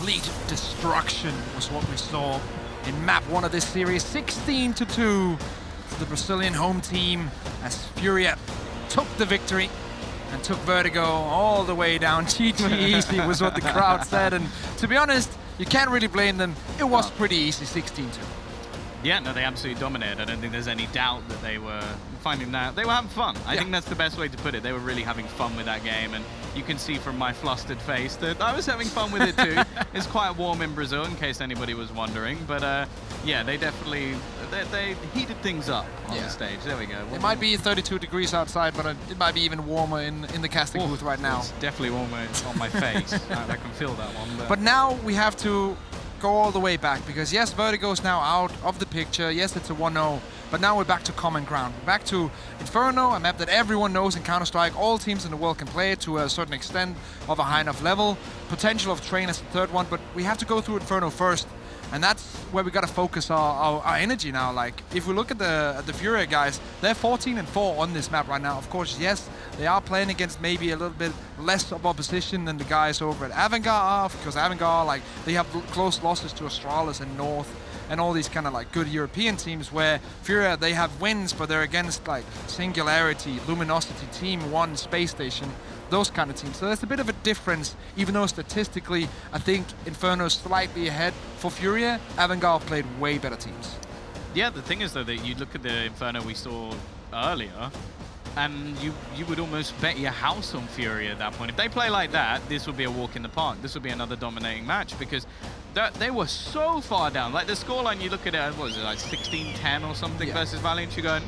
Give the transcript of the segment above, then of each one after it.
complete destruction was what we saw in map 1 of this series. 16-2 for the Brazilian home team as Furia took the victory and took Vertigo all the way down. GG easy was what the crowd said, and to be honest, you can't really blame them. It was pretty easy, 16-2. Yeah, no, they absolutely dominated. I don't think there's any doubt that they were finding that. They were having fun. I think that's the best way to put it. They were really having fun with that game, and you can see from my flustered face that I was having fun with it too. It's quite warm in Brazil, in case anybody was wondering. But yeah, they definitely they heated things up on the stage. There we go. It might be 32 degrees outside, but it might be even warmer in the casting booth right now. It's definitely warmer on my face. I can feel that one. But now we have to go all the way back, because yes, Vertigo is now out of the picture. Yes, it's a 1-0, but now we're back to common ground. We're back to Inferno, a map that everyone knows in Counter-Strike. All teams in the world can play it to a certain extent of a high enough level. Potential of Train as the third one, but we have to go through Inferno first. And that's where we got to focus our energy now. Like, if we look at the Furia guys, they're 14-4 on this map right now. Of course, yes, they are playing against maybe a little bit less of opposition than the guys over at Avangar are, because Avangar, like, they have close losses to Astralis and North and all these kind of like good European teams, where Furia, they have wins, but they're against like Singularity, Luminosity, Team 1, Space Station, those kind of teams. So there's a bit of a difference, even though statistically I think Inferno is slightly ahead. For Furia, Avangar played way better teams. Yeah, the thing is though that you look at the Inferno we saw earlier, and you would almost bet your house on Furia at that point. If they play like that, this would be a walk in the park. This would be another dominating match, because they were so far down. Like the scoreline, you look at it, what was it, like 16-10 or something versus Valiant, you're going,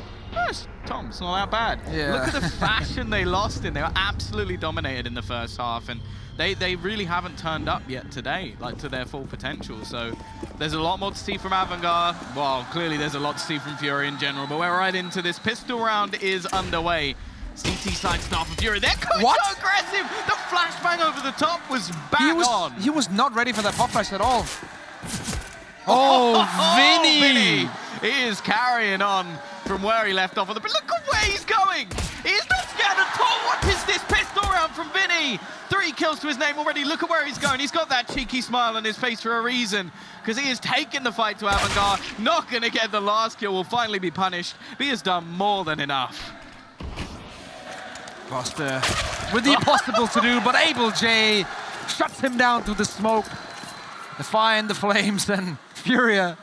Tom, it's not that bad. Yeah. Look at the fashion they lost in. They were absolutely dominated in the first half, and they really haven't turned up yet today, like to their full potential. So there's a lot more to see from Avangar. Well, clearly there's a lot to see from Fury in general, but we're right into this. Pistol round is underway. CT side start for Fury. They're going so aggressive. The flashbang over the top was bang on. He was not ready for that pop flash at all. Oh, Vinny! He is carrying on from where he left off. But look at where he's going. He's not scared at all. What is this pistol round from Vinny? 3 kills to his name already. Look at where he's going. He's got that cheeky smile on his face for a reason, because he is taking the fight to Avangar. Not going to get the last kill. Will finally be punished. But he has done more than enough. Buster with the impossible to do, but Abel J shuts him down through the smoke, the fire and the flames, and Furia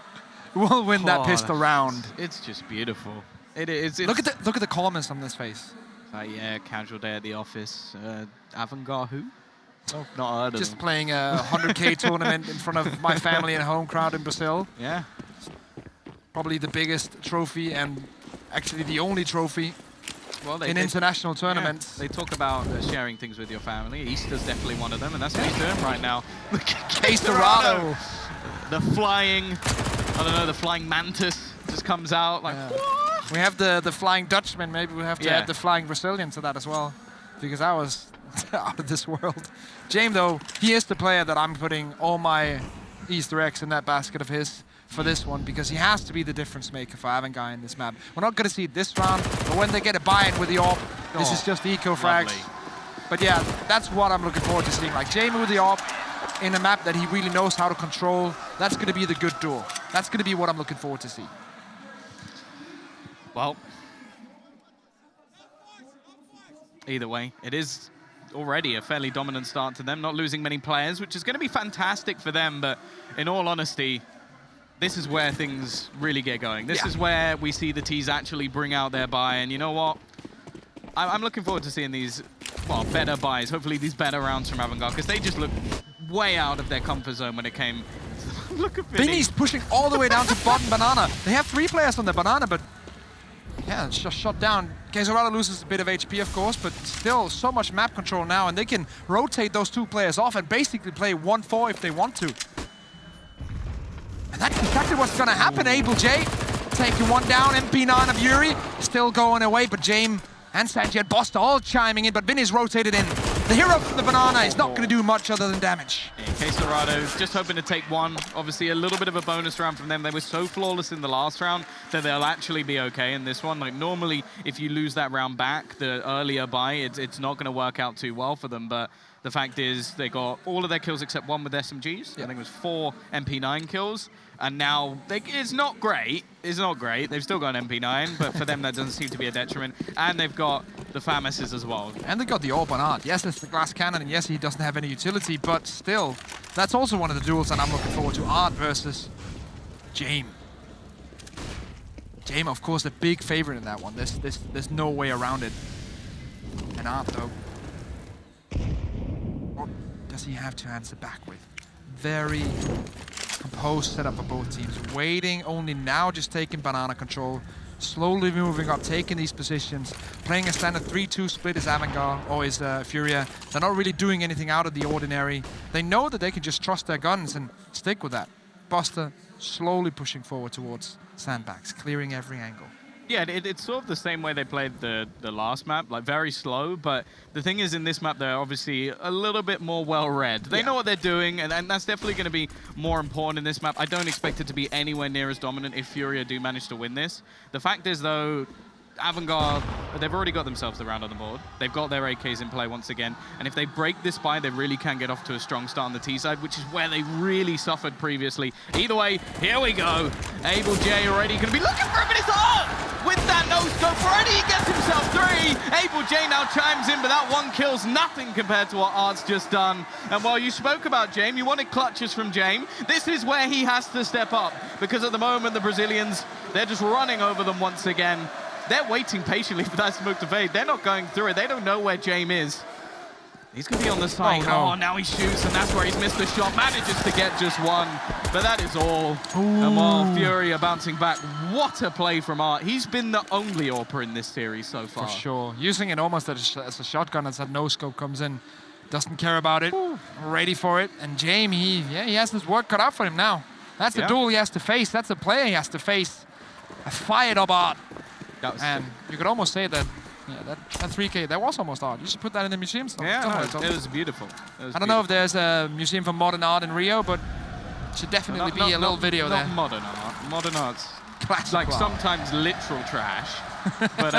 will win that pistol round. It's just beautiful. It is. Look at the comments on this face. Yeah, casual day at the office. Avangar who? Oh, not heard of Just them. playing a 100K tournament in front of my family and home crowd in Brazil. Yeah. Probably the biggest trophy, and actually the only trophy in international tournaments. Yeah, they talk about sharing things with your family. Easter's definitely one of them, and that's what he's doing right now. Look at Casterado. The flying, I don't know, the flying mantis just comes out like, what? We have the flying Dutchman. Maybe we have to add the flying Brazilian to that as well, because that was out of this world. James, though, he is the player that I'm putting all my Easter eggs in that basket of his for this one, because he has to be the difference maker for Avangar in this map. We're not going to see it this round, but when they get a buy-in with the AWP, this is just eco frags. But yeah, that's what I'm looking forward to seeing. Like Jamie with the AWP in a map that he really knows how to control. That's going to be the good duel. That's going to be what I'm looking forward to see. Well, either way, it is already a fairly dominant start to them, not losing many players, which is going to be fantastic for them. But in all honesty, this is where things really get going. This is where we see the T's actually bring out their buy. And you know what? I'm looking forward to seeing these, well, better buys. Hopefully these better rounds from Avangar, because they just look way out of their comfort zone when it came. Look at Vinny. Vinny's pushing all the way down to bottom banana. They have 3 players on the banana, but yeah, it's just shot down. Caserado loses a bit of HP, of course, but still so much map control now, and they can rotate those 2 players off and basically play 1-4 if they want to. And that's exactly what's going to happen. Abel J taking one down. MP9 of Yuri still going away, but James and Sanji and Bosta all chiming in, but Vinny's rotated in. The hero from the banana is not going to do much other than damage. Yeah, Caserado just hoping to take one. Obviously a little bit of a bonus round from them. They were so flawless in the last round that they'll actually be okay in this one. Like normally, if you lose that round back, the earlier buy, it's not going to work out too well for them. But The fact is, they got all of their kills except one with SMGs. I think it was 4 MP9 kills. And now, it's not great. It's not great. They've still got an MP9, but for them, that doesn't seem to be a detriment. And they've got the FAMASes as well. And they got the AWP on Art. Yes, it's the glass cannon, and yes, he doesn't have any utility, but still, that's also one of the duels that I'm looking forward to. Art versus Jame. Jame, of course, the big favorite in that one. There's no way around it. And Art, though. What does he have to answer back with? Very composed setup for both teams. Waiting only now, just taking banana control. Slowly moving up, taking these positions. Playing a standard 3-2 split is Avangar or is Furia. They're not really doing anything out of the ordinary. They know that they can just trust their guns and stick with that. Buster slowly pushing forward towards sandbags, clearing every angle. Yeah, it's sort of the same way they played the last map, like very slow, but the thing is in this map they're obviously a little bit more well-read. They know what they're doing, and that's definitely going to be more important in this map. I don't expect it to be anywhere near as dominant if Furia do manage to win this. The fact is, though, Avangar, they've already got themselves the round on the board. They've got their AKs in play once again, and if they break this buy, they really can get off to a strong start on the T side, which is where they really suffered previously. Either way, here we go. Able J already going to be looking for him, but it's Art! With that no-scope already, he gets himself 3. Able J now chimes in, but that one kill's nothing compared to what Art's just done. And while you spoke about Jame, you wanted clutches from Jame. This is where he has to step up, because at the moment, the Brazilians, they're just running over them once again. They're waiting patiently for that smoke to fade. They're not going through it. They don't know where Jame is. He's going to be on the side. Oh, now he shoots, and that's where he's missed the shot. Manages to get just one, but that is all. And while Furia bouncing back, what a play from Art. He's been the only AWPer in this series so far. For sure. Using it almost as a shotgun as that no-scope comes in. Doesn't care about it. Ready for it. And Jame, he has his work cut out for him now. That's the duel he has to face. That's the player he has to face. A fired-up Art. And you could almost say that, that 3K, that was almost Art. You should put that in the museum. Yeah, it was beautiful. I don't know if there's a museum for modern art in Rio, but it should definitely be a little video there. Not modern art. Modern art's classic like art. Sometimes literal trash. But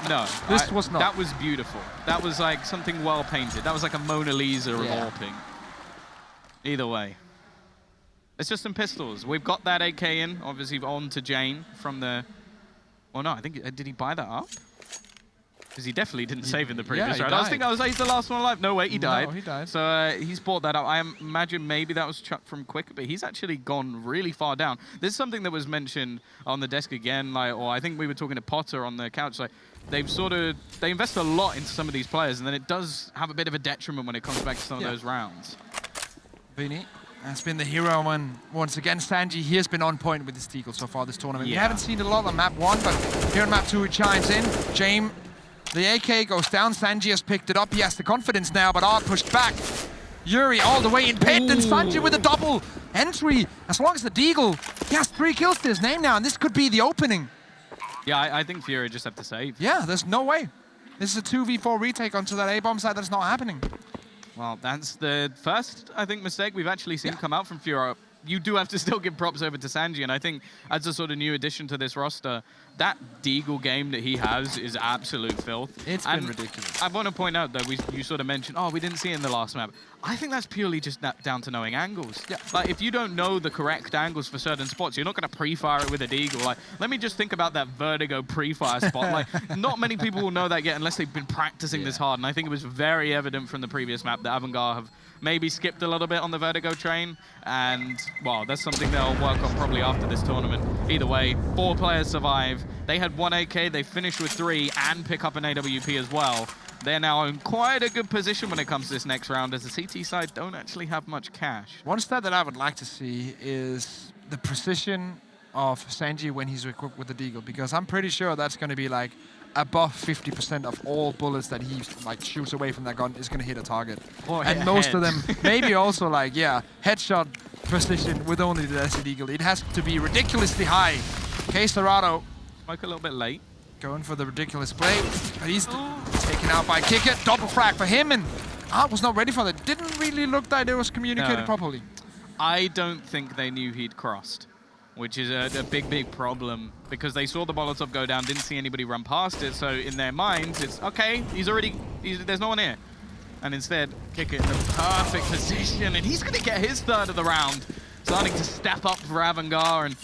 no, this was not. That was beautiful. That was like something well painted. That was like a Mona Lisa of AWPing. Either way. It's just some pistols. We've got that AK in, obviously on to Jane from the... Oh no, I think, did he buy that up? Because he definitely didn't save in the previous round. I was thinking, he's the last one alive. No, wait, he died. No, he died. So he's bought that up. I imagine maybe that was chucked from Quick, but he's actually gone really far down. This is something that was mentioned on the desk again, or I think we were talking to Potter on the couch, like, they invest a lot into some of these players, and then it does have a bit of a detriment when it comes back to some of those rounds. Vini has been the hero, and once again, Sanji, he has been on point with his Deagle so far this tournament. We haven't seen it a lot on map 1, but here on map 2, he chimes in. Jame, the AK goes down. Sanji has picked it up. He has the confidence now, but Art pushed back. Yuri all the way in pit, and Sanji with a double entry. As long as the Deagle, he has 3 kills to his name now, and this could be the opening. Yeah, I think Furia just have to save. Yeah, there's no way. This is a 2v4 retake onto that A-bomb side. That's not happening. Well, that's the first, I think, mistake we've actually seen come out from Furia. You do have to still give props over to Sanji, and I think as a sort of new addition to this roster, that Deagle game that he has is absolute filth. It's been ridiculous. I want to point out, though, you sort of mentioned, we didn't see it in the last map. I think that's purely just down to knowing angles. Yeah. Like, if you don't know the correct angles for certain spots, you're not going to pre-fire it with a Deagle. Like, let me just think about that Vertigo pre-fire spot. Like, not many people will know that yet unless they've been practicing this hard. And I think it was very evident from the previous map that Avangar have maybe skipped a little bit on the Vertigo train. And, well, that's something they'll work on probably after this tournament. Either way, 4 players survive. They had 1 AK, they finished with 3 and pick up an AWP as well. They're now in quite a good position when it comes to this next round, as the CT side don't actually have much cash. One stat that I would like to see is the precision of Sanji when he's equipped with the Deagle, because I'm pretty sure that's going to be like above 50% of all bullets that he like shoots away from that gun is going to hit a target. And most of them, maybe also like, headshot precision with only the SC Deagle. It has to be ridiculously high. Case Dorado. Smoke a little bit late. Going for the ridiculous play, but he's taken out by Kicker. Double frag for him, and Art was not ready for that. Didn't really look like it was communicated properly. I don't think they knew he'd crossed, which is a big, big problem, because they saw the Molotov go down, didn't see anybody run past it, so in their minds, it's, okay, there's no one here. and instead kick it in the perfect position, and he's going to get his third of the round. Starting to step up for Avangar, and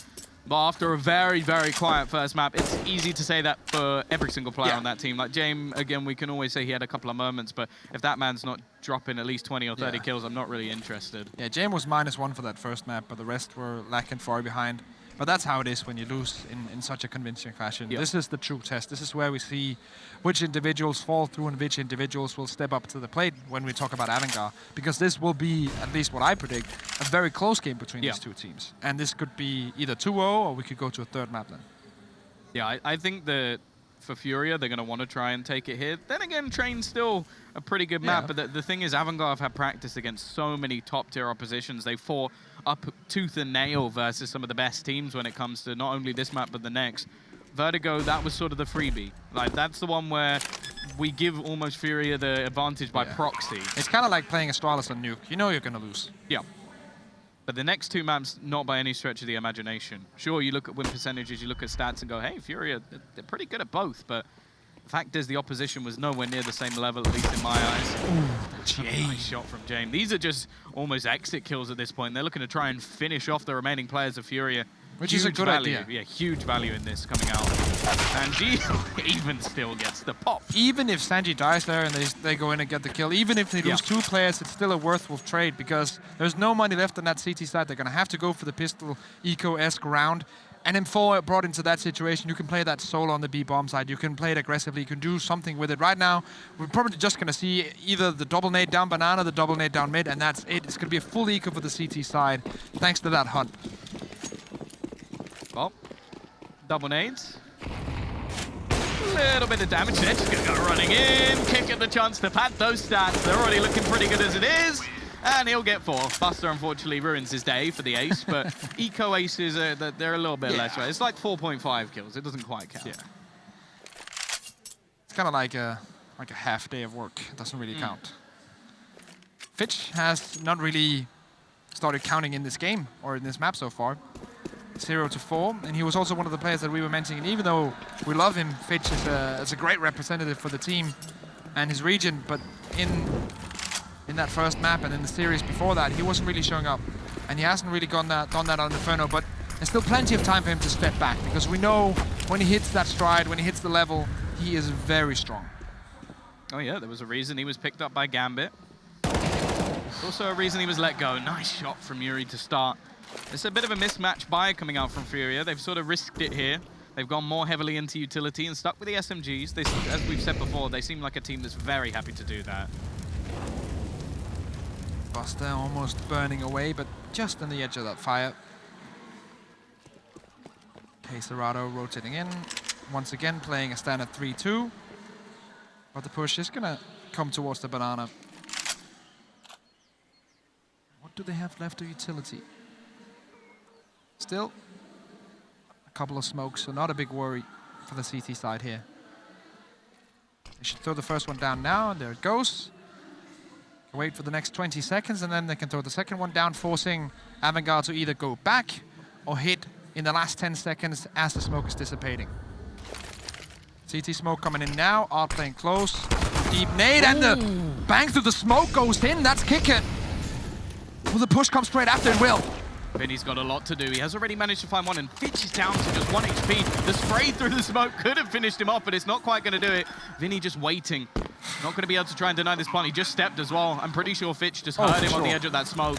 but after a very, very quiet first map, it's easy to say that for every single player on that team. Like James, again, we can always say he had a couple of moments, but if that man's not dropping at least 20 or 30 kills, I'm not really interested. Yeah, James was -1 for that first map, but the rest were lacking far behind. But that's how it is when you lose in such a convincing fashion. Yep. This is the true test. This is where we see which individuals fall through and which individuals will step up to the plate when we talk about Avangar. Because this will be, at least what I predict, a very close game between these two teams. And this could be either 2-0 or we could go to a third map then. Yeah, I think that for Furia, they're going to want to try and take it here. Then again, Train's still a pretty good map, but the thing is, Avangar have had practice against so many top-tier oppositions. They fought up tooth and nail versus some of the best teams when it comes to not only this map, but the next. Vertigo, that was sort of the freebie. Like, that's the one where we give almost Furia the advantage by proxy. It's kind of like playing Astralis on Nuke. You know you're going to lose. Yeah. But the next two maps, not by any stretch of the imagination. Sure, you look at win percentages, you look at stats and go, hey, Furia, they're pretty good at both, but the fact is the opposition was nowhere near the same level, at least in my eyes. Ooh, nice shot from James. These are just almost exit kills at this point. They're looking to try and finish off the remaining players of Furia. Which is a good idea. Yeah, huge value in this coming out. And G even still gets the pop. Even if Sanji dies there and they go in and get the kill, even if they lose 2 players, it's still a worthwhile trade because there's no money left on that CT side. They're going to have to go for the pistol eco-esque round. And M4 brought into that situation, you can play that solo on the B-bomb side, you can play it aggressively, you can do something with it. Right now, we're probably just going to see either the double nade down banana, the double nade down mid, and that's it. It's going to be a full eco for the CT side, thanks to that hunt. Well, double nades. A little bit of damage there, just going to go running in, kick at the chance to pad those stats. They're already looking pretty good as it is. And he'll get 4. Buster, unfortunately, ruins his day for the ace, but eco aces, they're a little bit less, right? It's like 4.5 kills. It doesn't quite count. Yeah. It's kind of like a half day of work. It doesn't really count. Fitch has not really started counting in this game or in this map so far. 0 to 4, and he was also one of the players that we were mentioning. Even though we love him, Fitch is a great representative for the team and his region, but in that first map and in the series before that, he wasn't really showing up. And he hasn't really done that on Inferno, but there's still plenty of time for him to step back, because we know when he hits that stride, when he hits the level, he is very strong. Oh yeah, there was a reason he was picked up by Gambit. Also a reason he was let go. Nice shot from Yuri to start. It's a bit of a mismatch buy coming out from Furia. They've sort of risked it here. They've gone more heavily into utility and stuck with the SMGs. As we've said before, they seem like a team that's very happy to do that. Buster almost burning away, but just on the edge of that fire. Cerrado rotating in. Once again, playing a standard 3-2. But the push is going to come towards the banana. What do they have left of utility? Still, a couple of smokes, so not a big worry for the CT side here. They should throw the first one down now, and there it goes. Wait for the next 20 seconds, and then they can throw the second one down, forcing Avangar to either go back or hit in the last 10 seconds as the smoke is dissipating. CT smoke coming in now, Art playing close. Deep nade, and the bang through the smoke goes in. That's kick it. Will the push come straight after? It will. Vinny's got a lot to do. He has already managed to find one, and Fitch is down to just 1 HP. The spray through the smoke could have finished him off, but it's not quite going to do it. Vinny just waiting. Not going to be able to try and deny this plant. He just stepped as well. I'm pretty sure Fitch just heard him on the edge of that smoke.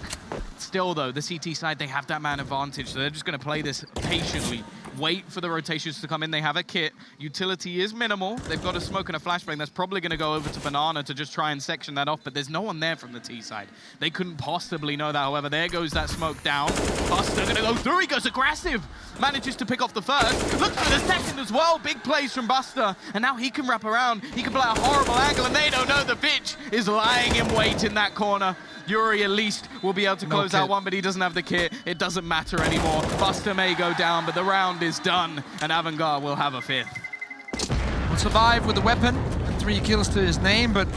Still, though, the CT side, they have that man advantage, so they're just going to play this patiently. Wait for the rotations to come in. They have a kit. Utility is minimal. They've got a smoke and a flashbang. That's probably going to go over to Banana to just try and section that off, but there's no one there from the T side. They couldn't possibly know that. However, there goes that smoke down. Buster going to go through. He goes aggressive. Manages to pick off the first. Looks for the second as well. Big plays from Buster. And now he can wrap around. He can play a horrible angle, and they don't know the Fitch is lying in wait in that corner. Yuri at least will be able to close out one, but he doesn't have the kit. It doesn't matter anymore. Buster may go down, but the round is done, and Avangar will have a 5th. Will survive with the weapon, and 3 kills to his name, but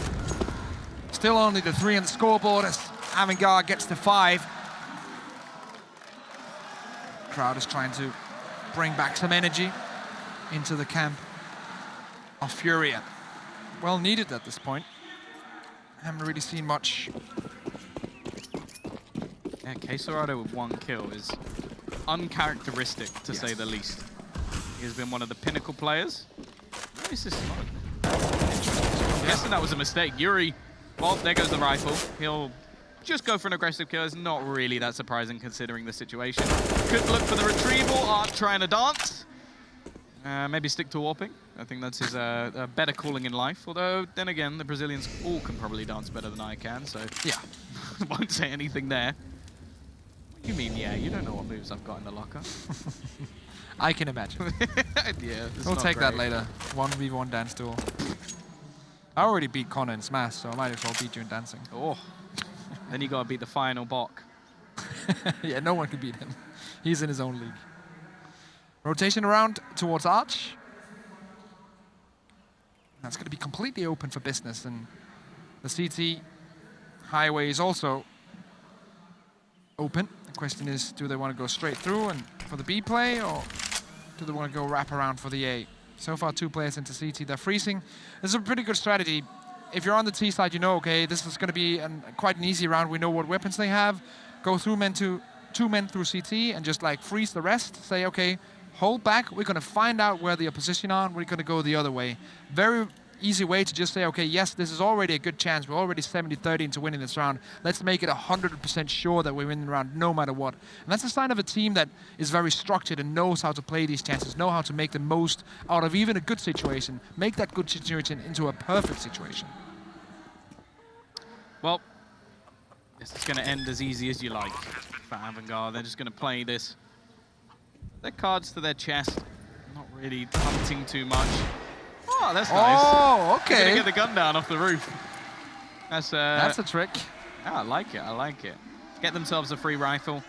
still only the 3 on the scoreboard as Avangar gets to 5. Crowd is trying to bring back some energy into the camp of Furia. Well needed at this point. Haven't really seen much. Yeah, Quesorado with 1 kill is uncharacteristic, to say the least. He has been one of the pinnacle players. Where is this smoke? I'm guessing that was a mistake. Yuri, well, there goes the rifle. He'll just go for an aggressive kill. It's not really that surprising considering the situation. Could look for the retrieval. Art trying to dance. Maybe stick to warping. I think that's his better calling in life. Although, then again, the Brazilians all can probably dance better than I can, so yeah, won't say anything there. What do you mean, yeah? You don't know what moves I've got in the locker. I can imagine. Yeah, we'll take that later. 1v1 dance duel. I already beat Connor in Smash, so I might as well beat you in dancing. Oh, then you gotta beat the final Bok. Yeah, no one can beat him. He's in his own league. Rotation around towards Arch. That's going to be completely open for business, and the CT highway is also open. The question is, do they want to go straight through and for the B play, or do they want to go wrap around for the A? So far, 2 players into CT. They're freezing. This is a pretty good strategy. If you're on the T side, you know, okay, this is going to be quite an easy round. We know what weapons they have. Go through two men through CT and just like freeze the rest. Say, okay, hold back. We're going to find out where the opposition are. We're going to go the other way. Very easy way to just say, okay, yes, this is already a good chance. We're already 70-30 into winning this round. Let's make it 100% sure that we win the round no matter what. And that's a sign of a team that is very structured and knows how to play these chances, know how to make the most out of even a good situation, make that good situation into a perfect situation. Well, this is going to end as easy as you like for Avangar. They're just going to play this. Their cards to their chest, not really hunting too much. Oh, that's nice. Oh, okay. They're gonna get the gun down off the roof. That's a trick. Yeah, I like it. I like it. Get themselves a free rifle.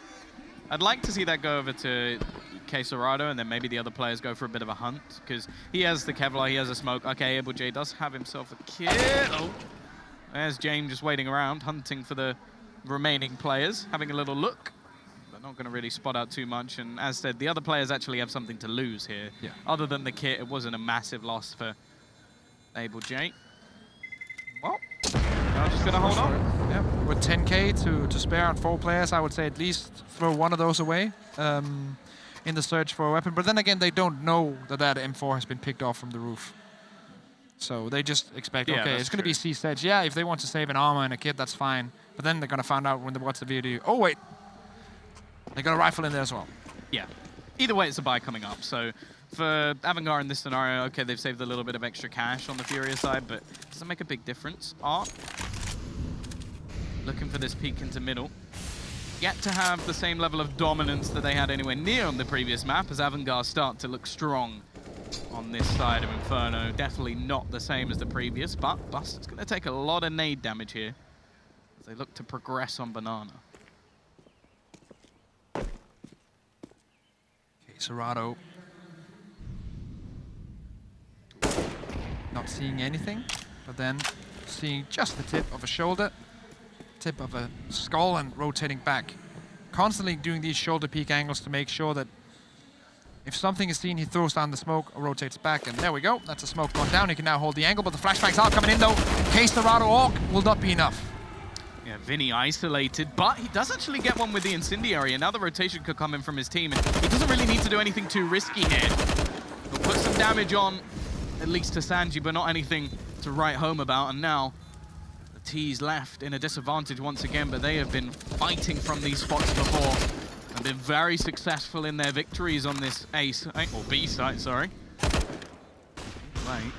I'd like to see that go over to Quesorado, and then maybe the other players go for a bit of a hunt, because he has the Kevlar, he has a smoke. Okay, Able J does have himself a kid. Oh, there's James just waiting around, hunting for the remaining players, having a little look. Not going to really spot out too much, and as said, the other players actually have something to lose here. Yeah. Other than the kit, it wasn't a massive loss for Able J. Well, I'm just going to hold on. Yeah. With 10k to spare on 4 players, I would say at least throw one of those away in the search for a weapon. But then again, they don't know that that M4 has been picked off from the roof. So they just expect, okay, it's going to be C-Sedge. Yeah, if they want to save an armor and a kit, that's fine. But then they're going to find out when they watch the video, oh, wait. They got a rifle in there as well. Yeah. Either way, it's a buy coming up. So for Avangar in this scenario, okay, they've saved a little bit of extra cash on the Furia side, but it doesn't make a big difference. Art looking for this peek into middle. Yet to have the same level of dominance that they had anywhere near on the previous map, as Avangar start to look strong on this side of Inferno. Definitely not the same as the previous, but Busted's going to take a lot of nade damage here as they look to progress on Banana. Cerrado not seeing anything, but then seeing just the tip of a shoulder, tip of a skull, and rotating back. Constantly doing these shoulder peek angles to make sure that if something is seen, he throws down the smoke or rotates back, and there we go. That's a smoke gone down. He can now hold the angle, but the flashbangs are coming in though. Cerrado Orc will not be enough. Yeah, Vinny isolated, but he does actually get one with the Incendiary, and now the rotation could come in from his team, and he doesn't really need to do anything too risky here. He'll put some damage on, at least to Sanji, but not anything to write home about, and now the T's left in a disadvantage once again, but they have been fighting from these spots before, and been very successful in their victories on this A site, or B site, sorry. Right.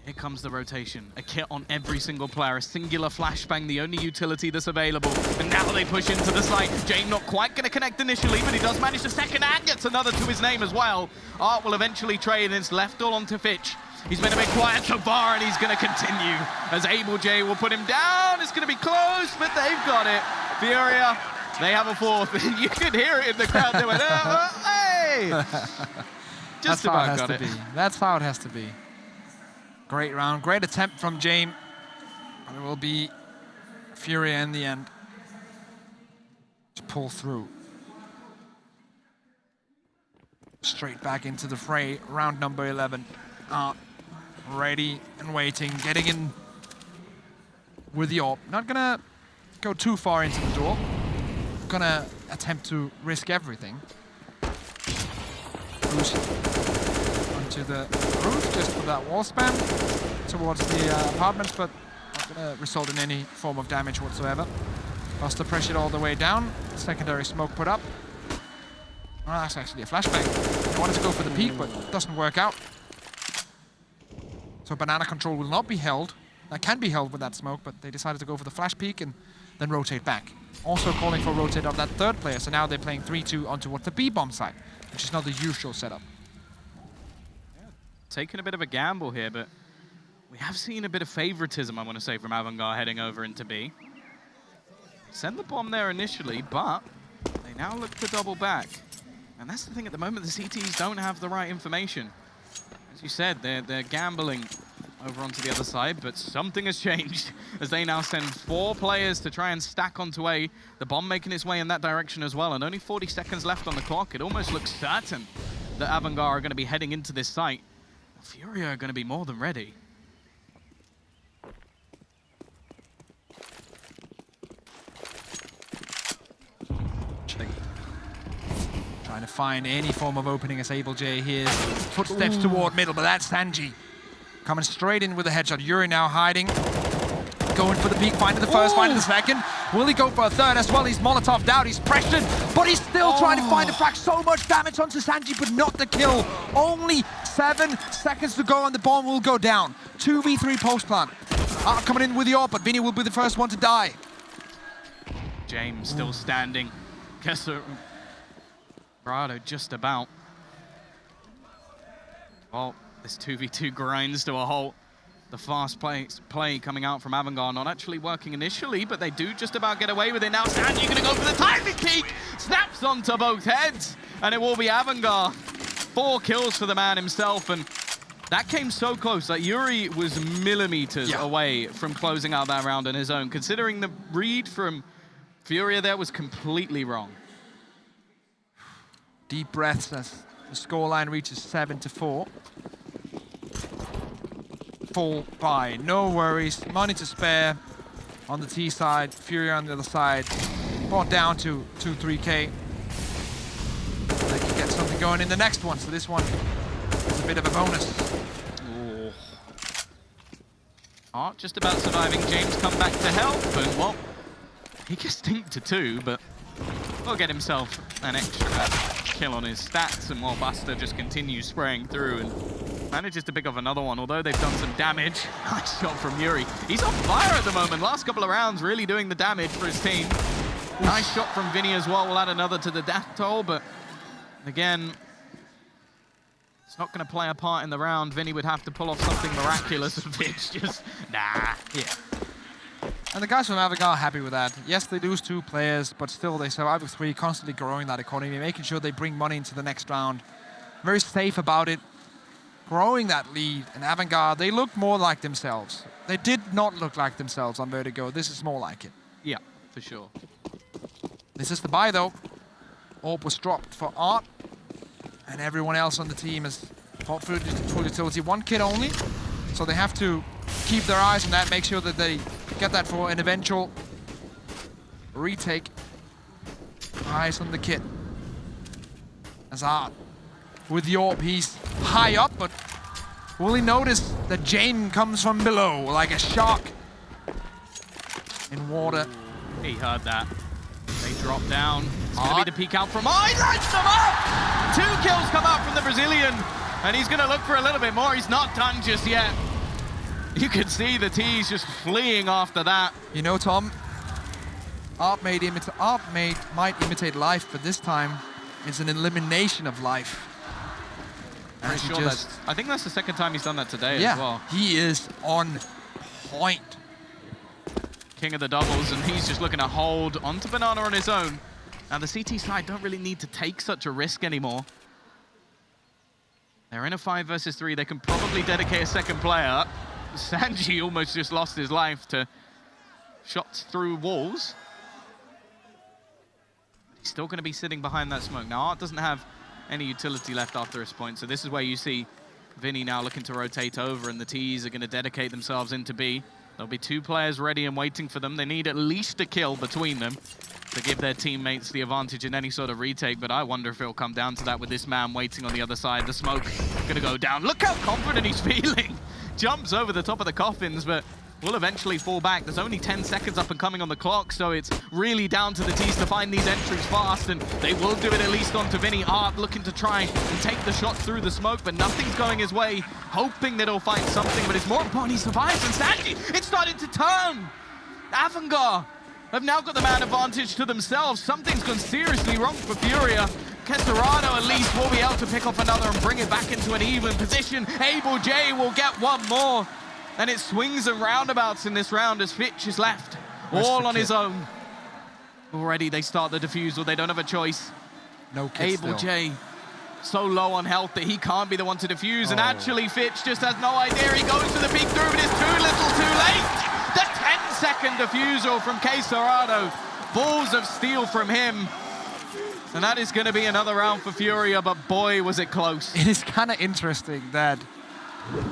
Here comes the rotation. A kit on every single player. A singular flashbang, the only utility that's available. And now they push into the site. Jane not quite going to connect initially, but he does manage the second and gets another to his name as well. Art will eventually trade, and it's left all onto Fitch. He's been a bit quiet so far, and he's going to continue. As Able J will put him down. It's going to be close, but they've got it. Furia, they have a fourth. You could hear it in the crowd. They went, hey! Just about got it. That's how it has to be. Great round, great attempt from James. But it will be Furia in the end to pull through. Straight back into the fray, round number 11. Ready and waiting, getting in with the AWP. Not gonna go too far into the door. Gonna attempt to risk everything. Boost onto the roof just for that wall spam towards the apartments, but not gonna result in any form of damage whatsoever. Buster pressured all the way down. Secondary smoke put up. Well, that's actually a flashbang. They wanted to go for the peak, but it doesn't work out. So banana control will not be held. That can be held with that smoke, but they decided to go for the flash peak and then rotate back. Also calling for rotate of that third player, so now they're playing 3-2 on towards the B-bomb side, which is not the usual setup. Yeah, taking a bit of a gamble here, but we have seen a bit of favoritism, I want to say, from Avangar heading over into B. Send the bomb there initially, but they now look to double back. And that's the thing, at the moment, the CTs don't have the right information. As you said, they're gambling over onto the other side, but something has changed as they now send 4 players to try and stack onto A. The bomb making its way in that direction as well, and only 40 seconds left on the clock. It almost looks certain that Avangar are going to be heading into this site. Furia are going to be more than ready. Trying to find any form of opening as Able J here. Footsteps toward middle, but that's Sanji. Coming straight in with a headshot. Yuri now hiding. Going for the peak, finding the first, finding the second. Will he go for a third as well? He's Molotov'd out, he's pressured, but he's still trying to find a frag. So much damage onto Sanji, but not the kill. Only 7 seconds to go and the bomb will go down. 2v3 post plant. Coming in with the AWP, but Vinny will be the first one to die. James still standing. Kessler, Brado just about. Well, this 2v2 grinds to a halt. The fast play coming out from Avangar, not actually working initially, but they do just about get away with it. Now Sanji gonna go for the timing peak! Snaps onto both heads, and it will be Avangar. 4 kills for the man himself, and that came so close. Like, Yuri was millimeters away from closing out that round on his own, considering the read from Furia there was completely wrong. Deep breaths as the scoreline reaches 7-4. Fall by, no worries. Money to spare on the T side. Furia on the other side. Brought down to 2-3K. They can get something going in the next one. So this one is a bit of a bonus. Ooh. Art just about surviving. James come back to help, and well, he gets stinked to 2, but will get himself an extra kill on his stats, and while Buster just continues spraying through and manages to pick off another one, although they've done some damage. Nice shot from Yuri. He's on fire at the moment. Last couple of rounds really doing the damage for his team. Nice shot from Vinny as well. We'll add another to the death toll, but again, it's not going to play a part in the round. Vinny would have to pull off something miraculous if it's just, nah. Yeah. And the guys from Avangar are happy with that. Yes, they lose 2 players, but still they survive with 3, constantly growing that economy, making sure they bring money into the next round. Very safe about it, growing that lead. And Avangar, they look more like themselves. They did not look like themselves on Vertigo. This is more like it. Yeah, for sure. This is the buy, though. AWP was dropped for Art, and everyone else on the team has fought for full utility. 1 kit only, so they have to keep their eyes on that, make sure that they get that for an eventual retake. Eyes on the kit. As Art with the AWP, he's high up, but will he notice that Jane comes from below like a shark in water? He heard that. They drop down. It's going to be the peek out from... Oh, he lights them up! 2 kills come out from the Brazilian, and he's going to look for a little bit more. He's not done just yet. You can see the T's just fleeing after that. You know, Tom, Art might imitate life, but this time it's an elimination of life. I'm sure I think that's the second time he's done that today as well. He is on point. King of the doubles, and he's just looking to hold onto Banana on his own. Now the CT side don't really need to take such a risk anymore. They're in a 5 versus 3. They can probably dedicate a second player. Sanji almost just lost his life to shots through walls. He's still going to be sitting behind that smoke. Now Art doesn't have any utility left after his point, so this is where you see Vinny now looking to rotate over, and the T's are going to dedicate themselves into B. There'll be 2 players ready and waiting for them. They need at least a kill between them to give their teammates the advantage in any sort of retake, but I wonder if it'll come down to that with this man waiting on the other side. The smoke gonna go down. Look how confident he's feeling. Jumps over the top of the coffins, but will eventually fall back. There's only 10 seconds up and coming on the clock, so it's really down to the T's to find these entries fast, and they will do it at least onto Vinny. Art looking to try and take the shot through the smoke, but nothing's going his way, hoping that he'll find something, but it's more important he survives. And Sanji, it's starting to turn! Avangar have now got the man advantage to themselves. Something's gone seriously wrong for Furia. Kesserado at least will be able to pick off another and bring it back into an even position. Able J will get one more. And it swings and roundabouts in this round as Fitch is left all on his own. Already they start the defusal. They don't have a choice. No kill Able J so low on health that he can't be the one to defuse. And actually Fitch just has no idea. He goes for the peek through, but it's too little too late. The 10-second defusal from Kesserado. Balls of steel from him. And that is going to be another round for Furia, but boy, was it close. It is kind of interesting that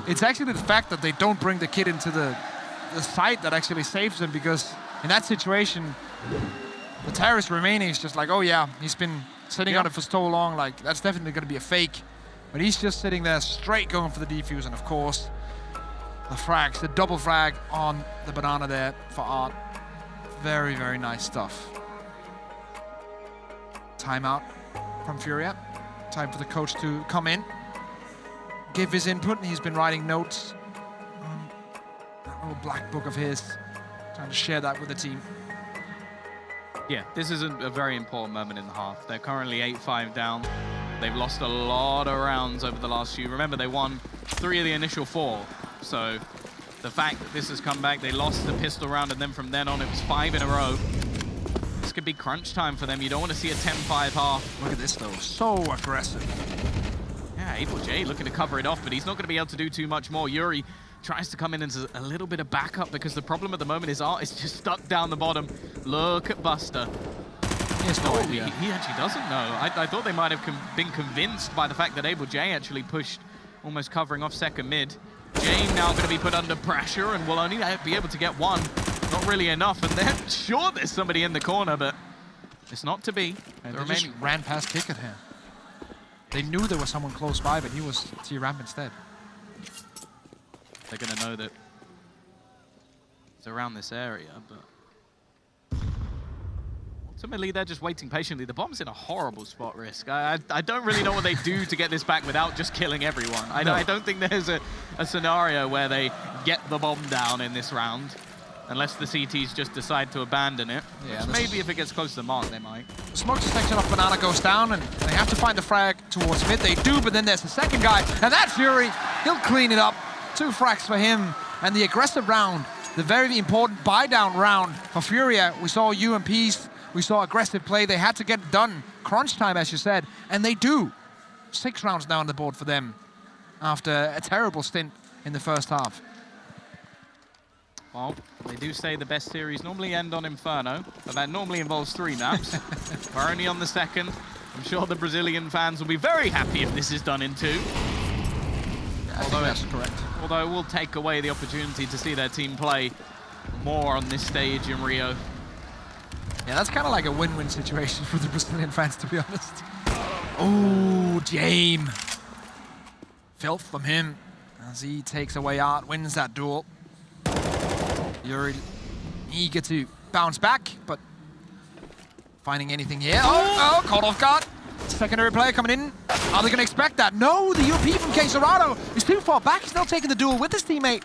it's actually the fact that they don't bring the kid into the site that actually saves him, because in that situation, the terrorist remaining is just like, oh yeah, he's been sitting on it for so long, like that's definitely going to be a fake. But he's just sitting there straight going for the defuse, and of course, the frags, the double frag on the banana there for Art. Very, very nice stuff. Timeout from Furia. Time for the coach to come in, give his input. He's been writing notes on that little black book of his, trying to share that with the team. Yeah, this is a very important moment in the half. They're currently 8-5 down. They've lost a lot of rounds over the last few. Remember, they won 3 of the initial 4. So the fact that this has come back, they lost the pistol round, and then from then on it was 5 in a row. This could be crunch time for them. You don't want to see a 10-5 half. Look at this though, so aggressive. Yeah, Able J looking to cover it off, but he's not going to be able to do too much more. Yuri tries to come in as a little bit of backup, because the problem at the moment is Art is just stuck down the bottom. Look at Buster. He has no idea. He actually doesn't know. I thought they might have been convinced by the fact that Able J actually pushed, almost covering off second mid. Jane now going to be put under pressure and will only be able to get one. Not really enough, and they're sure there's somebody in the corner, but it's not to be. And they just ran past Kick at him. They knew there was someone close by, but he was T-Ramp instead. They're going to know that it's around this area, but ultimately they're just waiting patiently. The bomb's in a horrible spot, Risk. I don't really know what they do to get this back without just killing everyone. I don't think there's a scenario where they get the bomb down in this round, unless the CTs just decide to abandon it. Yeah, maybe if it gets close to the mark, they might. The smoke detection off Banana goes down, and they have to find the frag towards mid. They do, but then there's the second guy, and that's Fury. He'll clean it up. 2 frags for him, and the aggressive round, the very important buy-down round for Furia. We saw UMPs, we saw aggressive play. They had to get it done. Crunch time, as you said, and they do. 6 rounds now on the board for them after a terrible stint in the first half. Well, they do say the best series normally end on Inferno, but that normally involves 3 maps. We're only on the 2nd. I'm sure the Brazilian fans will be very happy if this is done in 2. Although that's correct. Although it will take away the opportunity to see their team play more on this stage in Rio. Yeah, that's kind of like a win-win situation for the Brazilian fans, to be honest. Oh, Jame. Filth from him as he takes away Art, wins that duel. Yuri eager to bounce back, but finding anything here. Oh, caught off guard. Secondary player coming in. Are they going to expect that? No, the UP from Kesserado is too far back. He's not taking the duel with his teammate,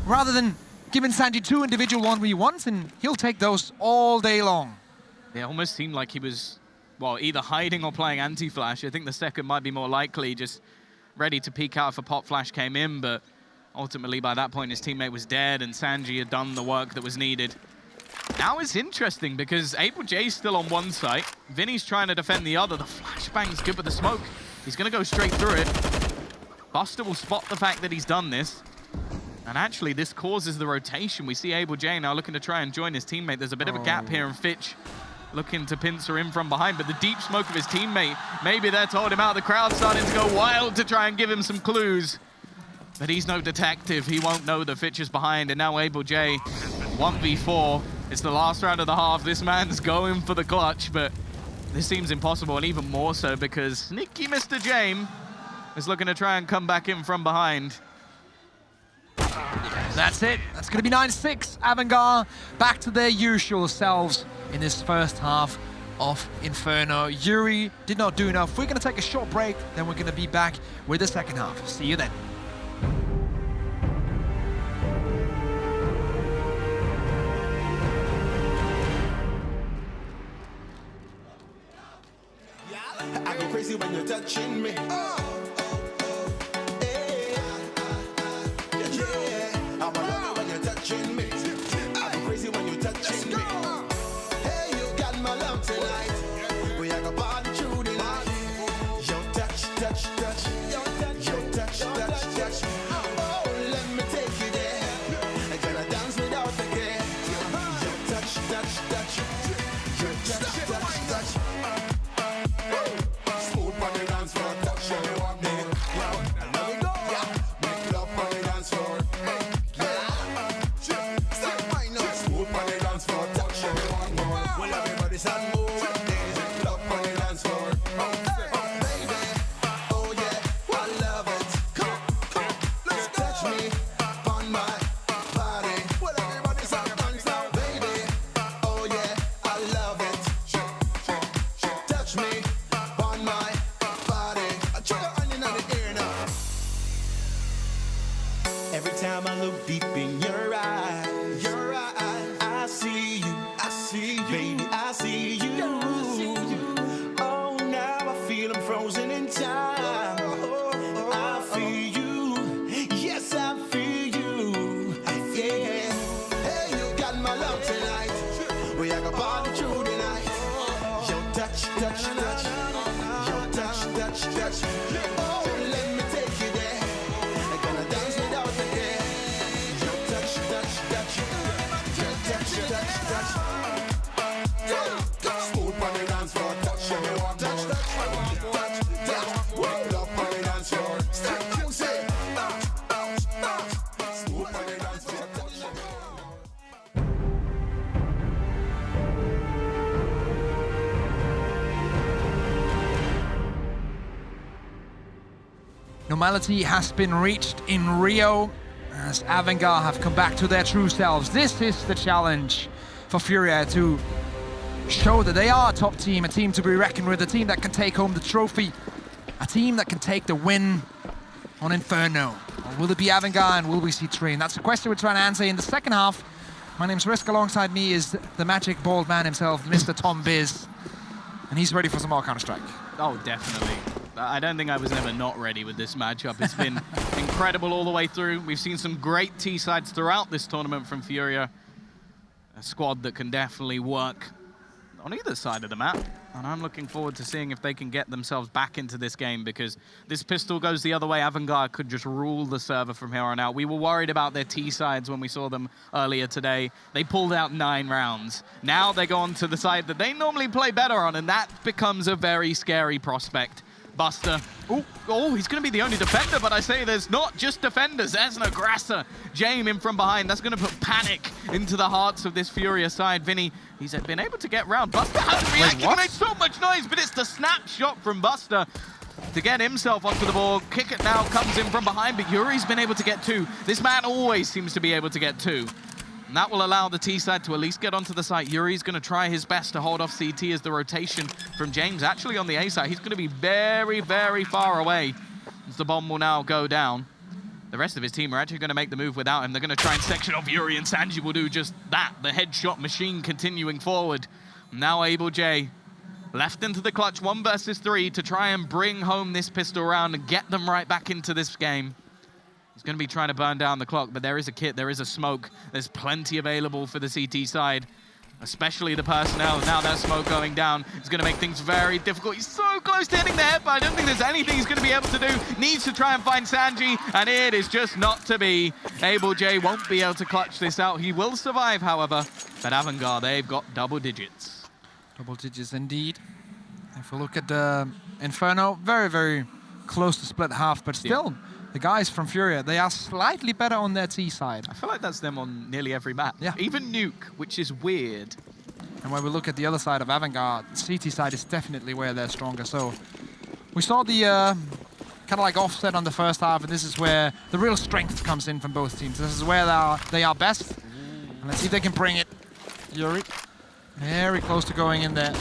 rather than giving Sanji 2 individual 1v1s, and he'll take those all day long. It almost seemed like he was, well, either hiding or playing anti-flash. I think the second might be more likely, just ready to peek out if a pop flash came in, but ultimately by that point his teammate was dead and Sanji had done the work that was needed. Now it's interesting because Able J's still on one side. Vinny's trying to defend the other. The flashbang's good, but the smoke, he's going to go straight through it. Buster will spot the fact that he's done this. And actually, this causes the rotation. We see Able J now looking to try and join his teammate. There's a bit of a gap here, and Fitch looking to pincer in from behind. But the deep smoke of his teammate, maybe they're told him out. The crowd starting to go wild to try and give him some clues. But he's no detective. He won't know the Fitcher's behind. And now Able J, 1v4. It's the last round of the half. This man's going for the clutch, but this seems impossible, and even more so because sneaky Mr. James is looking to try and come back in from behind. That's it. That's going to be 9-6. Avangar back to their usual selves in this first half of Inferno. Yuri did not do enough. We're going to take a short break, then we're going to be back with the second half. See you then. I go crazy when you're touching me. Yeah. I'm a when you're touching me. I go crazy when you're touching me. Hey, you got my love tonight. We are gonna party through the night. Your touch, touch, touch. Your touch, touch, touch. Oh, let me take you there. I'm gonna dance without the care. Your touch, touch, touch. Your touch, touch, touch. Every time I look deep in your eyes, I see you, baby, I see you. Oh, now I feel I'm frozen in time. I feel you, yes, I feel you. Yeah. Hey, you got my love tonight. We are gonna party through the night. Your touch, touch, touch. Your touch, touch, touch. Oh, let me take you there. I'm gonna dance without the care. Your touch, touch, touch. Your touch, touch, touch. Smooth on the dance floor. Touch, touch, touch, touch, touch. Wind up on the dance floor. Step, you say. Smooth on the dance floor. Normality has been reached in Rio as Avangar have come back to their true selves. This is the challenge for Furia to show that they are a top team, a team to be reckoned with, a team that can take home the trophy, a team that can take the win on Inferno. Or will it be Avangar and will we see Train? That's the question we're trying to answer in the second half. My name's Risk. Alongside me is the magic bald man himself, Mr. Tom Biz. And he's ready for some more Counter-Strike. Oh, definitely. I don't think I was ever not ready with this matchup. It's been incredible all the way through. We've seen some great T-sides throughout this tournament from Furia. A squad that can definitely work on either side of the map. And I'm looking forward to seeing if they can get themselves back into this game, because this pistol goes the other way. Avangar could just rule the server from here on out. We were worried about their T-sides when we saw them earlier today. They pulled out 9 rounds. Now they go on to the side that they normally play better on, and that becomes a very scary prospect. Buster. Oh, he's going to be the only defender, but I say there's not just defenders. There's an aggressor. James in from behind. That's going to put panic into the hearts of this Furia side. Vinny, he's been able to get round. Buster hasn't reacted. He made so much noise, but it's the snapshot from Buster to get himself onto the board. Kick it now comes in from behind, but Yuri's been able to get 2. This man always seems to be able to get 2. And that will allow the T side to at least get onto the site. Yuri's going to try his best to hold off CT as the rotation from James. Actually on the A side, he's going to be very, very far away as the bomb will now go down. The rest of his team are actually going to make the move without him. They're going to try and section off Yuri, and Sanji will do just that. The headshot machine continuing forward. Now Able J left into the clutch, 1 versus 3 to try and bring home this pistol round and get them right back into this game. He's going to be trying to burn down the clock, but there is a kit, there is a smoke. There's plenty available for the CT side, especially the personnel. Now that smoke going down is going to make things very difficult. He's so close to hitting the head, but I don't think there's anything he's going to be able to do. Needs to try and find Sanji, and it is just not to be. Able J won't be able to clutch this out. He will survive, however, but Avangar, they've got double digits. Double digits indeed. If we look at the Inferno, very, very close to split half, but still the guys from Furia, they are slightly better on their T side. I feel like that's them on nearly every map. Yeah. Even Nuke, which is weird. And when we look at the other side of Avangar, the CT side is definitely where they're stronger. So we saw the kind of like offset on the first half, and this is where the real strength comes in from both teams. This is where they are best. And let's see if they can bring it. Yuri, very close to going in there.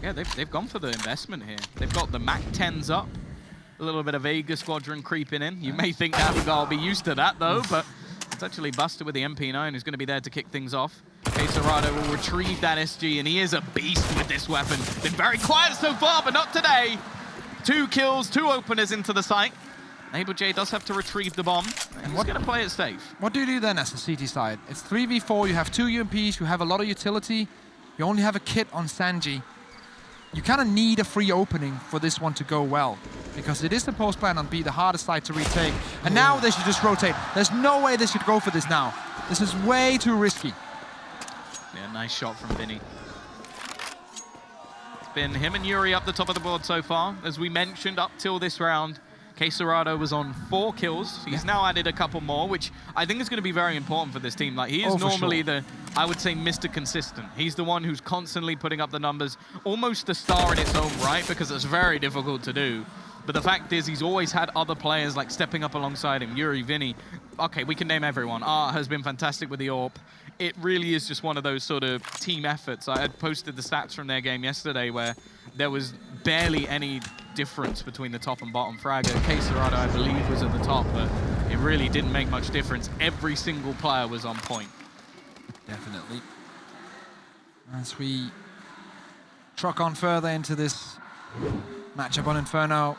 Yeah, they've gone for the investment here. They've got the Mac 10s up. A little bit of Vega Squadron creeping in. You may think Avangar will be used to that, though, but it's actually Buster with the MP9 who's going to be there to kick things off. Quesarado will retrieve that SG, and he is a beast with this weapon. Been very quiet so far, but not today. 2 kills, 2 openers into the site. AbleJ does have to retrieve the bomb, and he's going to play it safe. What do you do then as the CT side? It's 3v4, you have 2 UMPs, you have a lot of utility, you only have a kit on Sanji. You kind of need a free opening for this one to go well, because it is supposed to be the hardest side to retake. And now they should just rotate. There's no way they should go for this now. This is way too risky. Yeah, nice shot from Vinny. It's been him and Yuri up the top of the board so far. As we mentioned, up till this round, Quesarado was on 4 kills. He's now added a couple more, which I think is going to be very important for this team. Like, he is normally I would say, Mr. Consistent. He's the one who's constantly putting up the numbers, almost a star in its own right, because it's very difficult to do. But the fact is, he's always had other players like stepping up alongside him. Yuri, Vinny. Okay, we can name everyone. Art has been fantastic with the AWP. It really is just one of those sort of team efforts. I had posted the stats from their game yesterday where there was barely any difference between the top and bottom fragger. Quesarado, I believe, was at the top, but it really didn't make much difference. Every single player was on point. Definitely. As we truck on further into this matchup on Inferno,